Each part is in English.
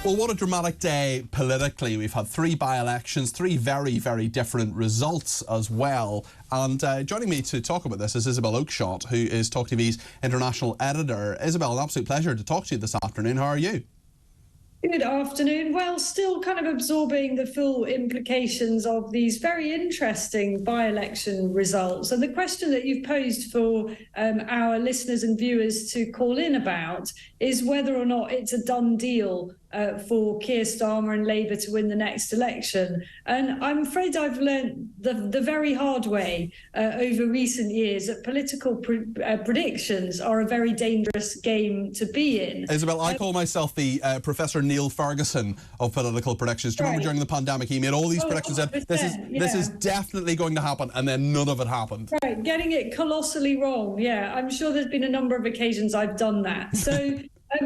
Well, what a dramatic day politically. We've had three by-elections, three very, very different results as well. And joining me to talk about this is Isabel Oakeshott, who is TalkTV's international editor. Isabel, an absolute pleasure to talk to you this afternoon. How are you? Good afternoon. Well, still kind of absorbing the full implications of these very interesting by-election results. And the question that you've posed for our listeners and viewers to call in about is whether or not it's a done deal for Keir Starmer and Labour to win the next election. And I'm afraid I've learned the very hard way over recent years that political predictions are a very dangerous game to be in. Isabel, I call myself the Professor Neil Ferguson of political predictions. Do you remember during the pandemic he made all these predictions and this is definitely going to happen, and then none of it happened. Right, getting it colossally wrong. Yeah, I'm sure there's been a number of occasions I've done that. So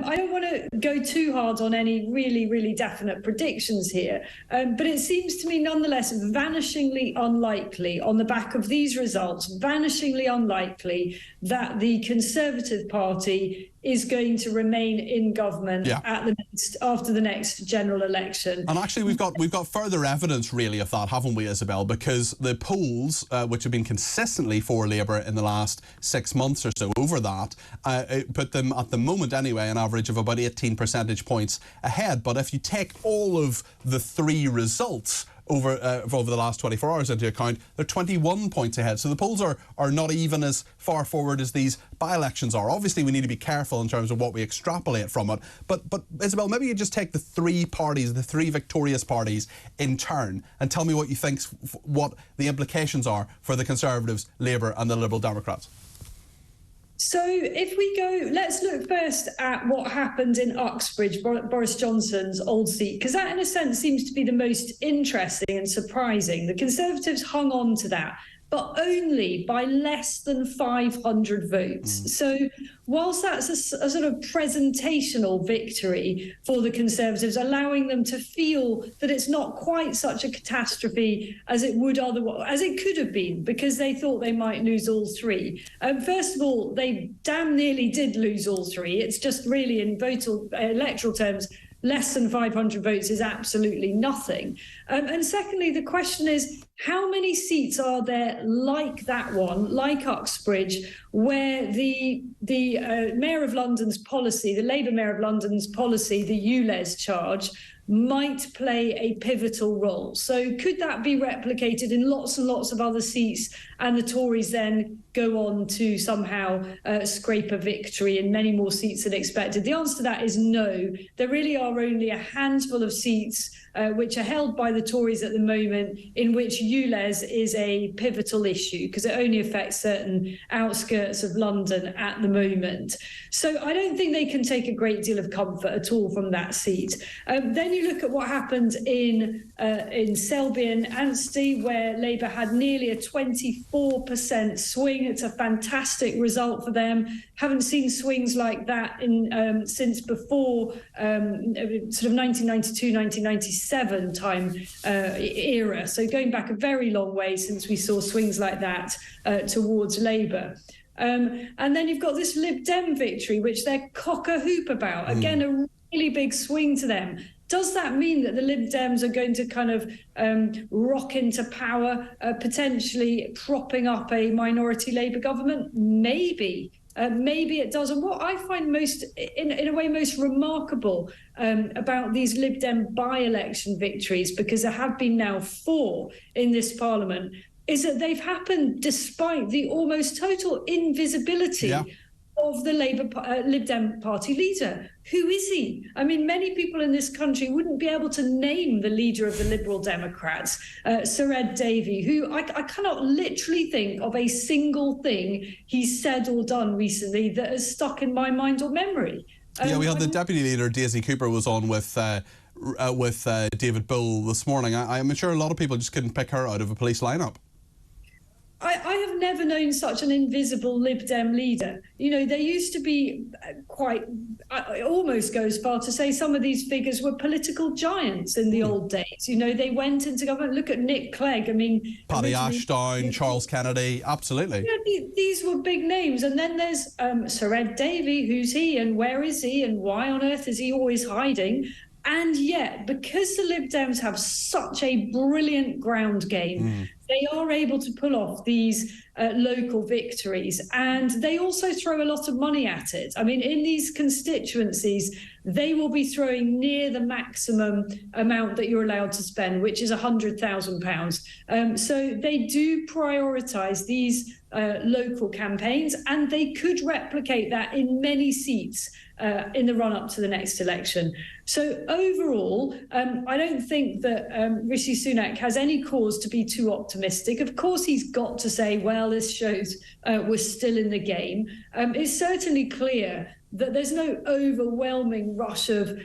I don't want to go too hard on any really, really definite predictions here, but it seems to me nonetheless vanishingly unlikely on the back of these results, vanishingly unlikely that the Conservative Party is going to remain in government after the next general election. And actually we've got further evidence really of that, haven't we, Isabel? Because the polls, which have been consistently for Labour in the last 6 months or so, over that, put them at the moment anyway an average of about 18 percentage points ahead. But if you take all of the three results over the last 24 hours into account, they're 21 points ahead. So the polls are not even as far forward as these by-elections are. Obviously, we need to be careful in terms of what we extrapolate from it. But Isabel, maybe you just take the three parties, the three victorious parties in turn, and tell me what you think, what the implications are for the Conservatives, Labour and the Liberal Democrats. So if we go, let's look first at what happened in Uxbridge, Boris Johnson's old seat, because that in a sense seems to be the most interesting and surprising. The Conservatives hung on to that, but only by less than 500 votes. So whilst that's a sort of presentational victory for the Conservatives, allowing them to feel that it's not quite such a catastrophe as it would otherwise, as it could have been, because they thought they might lose all three. First of all, they damn nearly did lose all three. It's just really in electoral terms, less than 500 votes is absolutely nothing. And secondly, the question is, how many seats are there like that one, like Uxbridge, where the Mayor of London's policy, the Labour Mayor of London's policy, the ULEZ charge, might play a pivotal role? So could that be replicated in lots and lots of other seats, and the Tories then go on to somehow scrape a victory in many more seats than expected? The answer to that is no. There really are only a handful of seats which are held by the Tories at the moment in which ULEZ is a pivotal issue, because it only affects certain outskirts of London at the moment. So I don't think they can take a great deal of comfort at all from that seat. Then you look at what happened in Selby and Ainsty, where Labour had nearly a 24% swing. It's a fantastic result for them. Haven't seen swings like that since before sort of 1992, 1997 time era. So going back a very long way since we saw swings like that towards Labour. And then you've got this Lib Dem victory, which they're cock-a-hoop about. Again, a really big swing to them. Does that mean that the Lib Dems are going to kind of rock into power, potentially propping up a minority Labour government? Maybe. Maybe it does. And what I find most, in a way, most remarkable about these Lib Dem by-election victories, because there have been now 4 in this Parliament, is that they've happened despite the almost total invisibility of the Lib Dem party leader. Who is he? I mean, many people in this country wouldn't be able to name the leader of the Liberal Democrats, Sir Ed Davey, who I cannot literally think of a single thing he's said or done recently that has stuck in my mind or memory. We had the Deputy Leader, Daisy Cooper, was on with David Bull this morning. I'm sure a lot of people just couldn't pick her out of a police lineup. I have never known such an invisible Lib Dem leader. You know, there used to be quite, I almost go as far to say some of these figures were political giants in the old days. You know, they went into government. Look at Nick Clegg. I mean, Paddy Ashdown, Charles Kennedy, absolutely. Yeah, these were big names. And then there's Sir Ed Davey. Who's he and where is he and why on earth is he always hiding? And yet, because the Lib Dems have such a brilliant ground game, they are able to pull off these local victories. And they also throw a lot of money at it. I mean, in these constituencies, they will be throwing near the maximum amount that you're allowed to spend, which is £100,000. So they do prioritise these local campaigns, and they could replicate that in many seats in the run-up to the next election. So overall, I don't think that Rishi Sunak has any cause to be too optimistic. Of course, he's got to say, well, this shows we're still in the game. It's certainly clear that there's no overwhelming rush of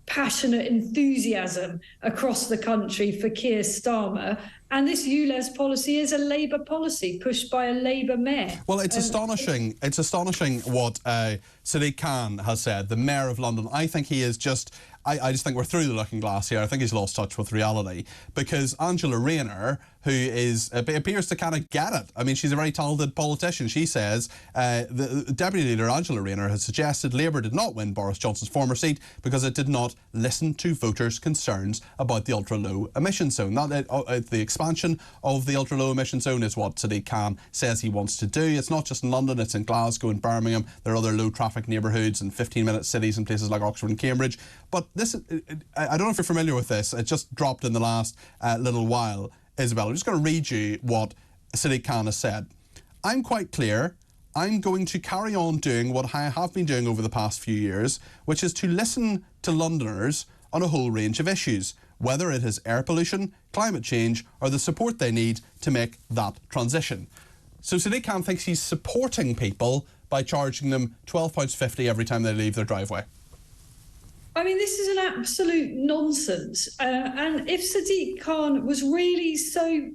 passionate enthusiasm across the country for Keir Starmer. And this ULEZ policy is a Labour policy pushed by a Labour mayor. Well, it's astonishing. It's astonishing what Sadiq Khan has said, the mayor of London. I think he is just... I just think we're through the looking glass here. I think he's lost touch with reality, because Angela Rayner, who appears to kind of get it. I mean, she's a very talented politician. She says the Deputy Leader, Angela Rayner, has suggested Labour did not win Boris Johnson's former seat because it did not listen to voters' concerns about the ultra-low emission zone. The expansion of the ultra-low emission zone is what Sadiq Khan says he wants to do. It's not just in London, it's in Glasgow and Birmingham. There are other low-traffic neighbourhoods and 15-minute cities in places like Oxford and Cambridge. But this, I don't know if you're familiar with this. It just dropped in the last little while. Isabel, I'm just going to read you what Sadiq Khan has said. I'm quite clear. I'm going to carry on doing what I have been doing over the past few years, which is to listen to Londoners on a whole range of issues, whether it is air pollution, climate change, or the support they need to make that transition. So Sadiq Khan thinks he's supporting people by charging them £12.50 every time they leave their driveway. I mean, this is an absolute nonsense. And if Sadiq Khan was really so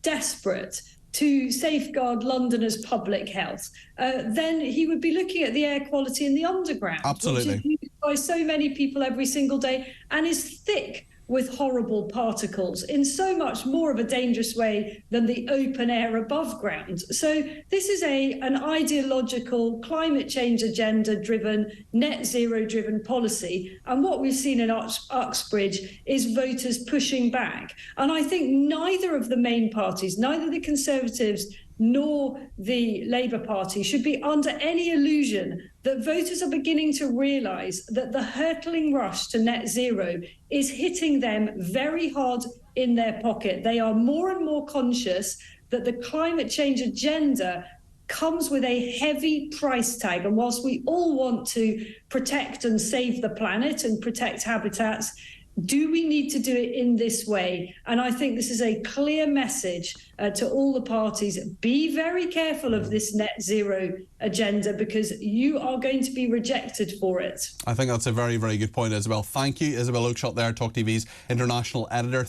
desperate to safeguard Londoners' public health, then he would be looking at the air quality in the underground, absolutely, which is used by so many people every single day and is thick with horrible particles in so much more of a dangerous way than the open air above ground. So this is an ideological, climate change agenda-driven, net zero-driven policy. And what we've seen in Uxbridge is voters pushing back. And I think neither of the main parties, neither the Conservatives nor the Labour Party, should be under any illusion that voters are beginning to realise that the hurtling rush to net zero is hitting them very hard in their pocket. They are more and more conscious that the climate change agenda comes with a heavy price tag. And whilst we all want to protect and save the planet and protect habitats, do we need to do it in this way? And I think this is a clear message to all the parties. Be very careful of this net zero agenda, because you are going to be rejected for it. I think that's a very, very good point, Isabel. Thank you, Isabel Oakeshott there, TalkTV's international editor.